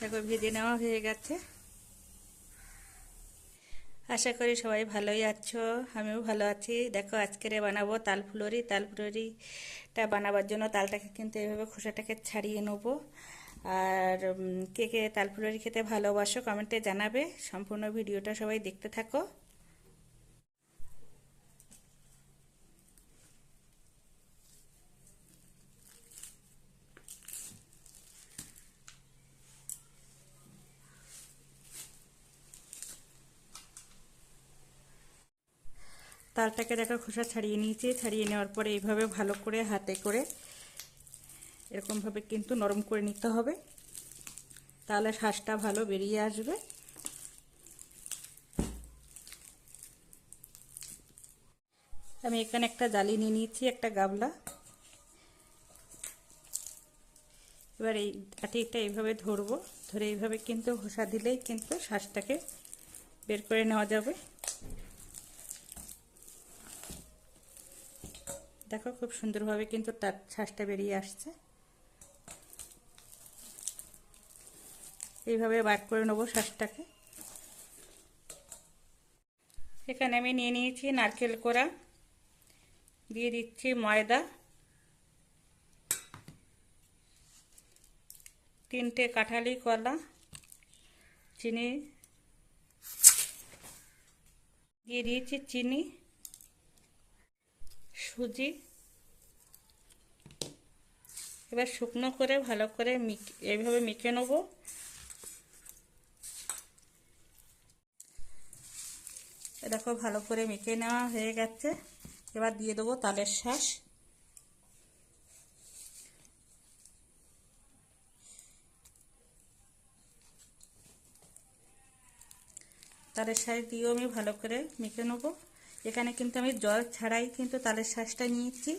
দেখো ভেজে নেওয়া হয়ে গেছে। আশা করি সবাই ভালোই আছো, আমিও ভালো আছি। দেখো আজকের বানাবো তালফুলরি। তালফুলরিটা বানাবার জন্য তালটাকে কিন্তু এইভাবে খোসাটাকে ছাড়িয়ে নেবো। আর কে কে তালফুলরি খেতে ভালোবাসো কমেন্টে জানাবে। সম্পূর্ণ ভিডিওটা সবাই দেখতে থাকো। তালটাকে দেখো খোসা ছাড়িয়ে নিয়েছি। ছাড়িয়ে নেওয়ার পরে এইভাবে ভালো করে হাতে করে এরকমভাবে কিন্তু নরম করে নিতে হবে, তাহলে শাঁসটা ভালো বেরিয়ে আসবে। আমি এখানে একটা জালি নিয়ে নিয়েছি, একটা গামলা। এবার এই আটিটা এইভাবে ধরবো, ধরে এইভাবে কিন্তু ঘষা দিলেই কিন্তু শাঁসটাকে বের করে নেওয়া যাবে। দেখো খুব সুন্দরভাবে কিন্তু তার শাঁসটা বেরিয়ে আসছে। এইভাবে বার করে নেবো শাঁসটাকে। এখানে আমি নিয়ে নিয়েছি নারকেল কোড়া, দিয়ে দিচ্ছি ময়দা, 3টে কাঁঠালি কলা, চিনি দিয়ে দিয়েছি, চিনি, সুজি। এবার শুকনো করে ভালো করে এইভাবে মেখে নেবো। দেখো ভালো করে মেখে নেওয়া হয়ে গেছে। এবার দিয়ে দেবো তালের শাঁস। তালের শাঁস দিয়েও আমি ভালো করে মেখে নেবো। এখানে কিন্তু আমি জল ছাড়াই কিন্তু তালের শাঁসটা নিয়েছি।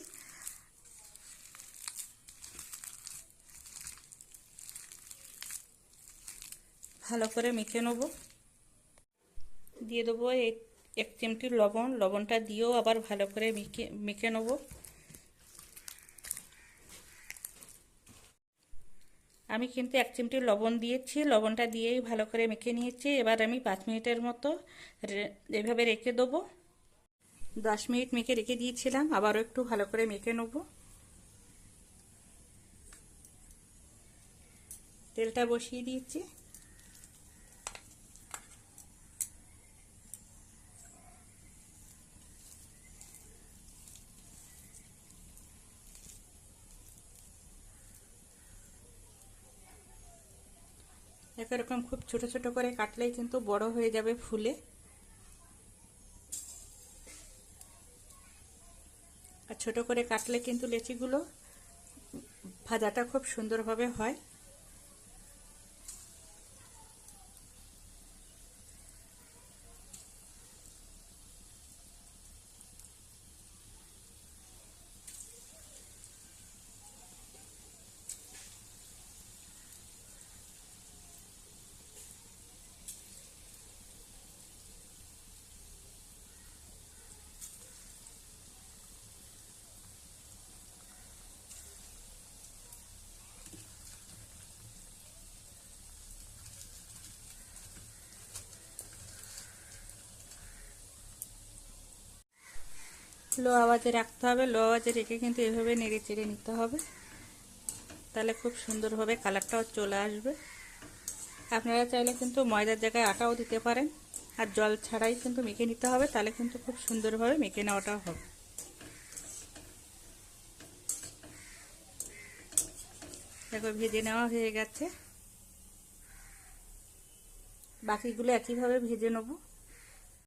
ভালো করে মেখে নেবো। দিয়ে দেবো 1 চিমটি লবণ। লবণটা দিয়েও আবার ভালো করে মেখে নেবো। আমি কিন্তু 1 চিমটি লবণ দিয়েছি, লবণটা দিয়েই ভালো করে মেখে নিয়েছি। এবার আমি 5 মিনিটের মতো এভাবে রেখে দেবো। 10 মিনিট মেখে রেখে দিয়েছিলাম, আবারও একটু ভালো করে মেখে নেবো। তেলটা বসিয়ে দিয়েছি। এরকম খুব ছোট ছোট করে কাটলেই কিন্তু বড় হয়ে যাবে ফুলে। আর ছোট করে কাটলে কিন্তু লেচিগুলো ভাজাটা খুব সুন্দরভাবে হয়। লো আওয়াজে রাখতে হবে, লো আওয়াজে রেখে কিন্তু এভাবে নেড়ে চেড়ে নিতে হবে, তাহলে খুব সুন্দরভাবে কালারটাও চলে আসবে। আপনারা চাইলে কিন্তু ময়দার জায়গায় আটাও দিতে পারেন। আর জল ছাড়াই কিন্তু মেখে নিতে হবে, তাহলে কিন্তু খুব সুন্দরভাবে মেখে নেওয়াটাও হবে। দেখো ভেজে নেওয়া হয়ে গেছে। বাকিগুলো একইভাবে ভেজে নেবো।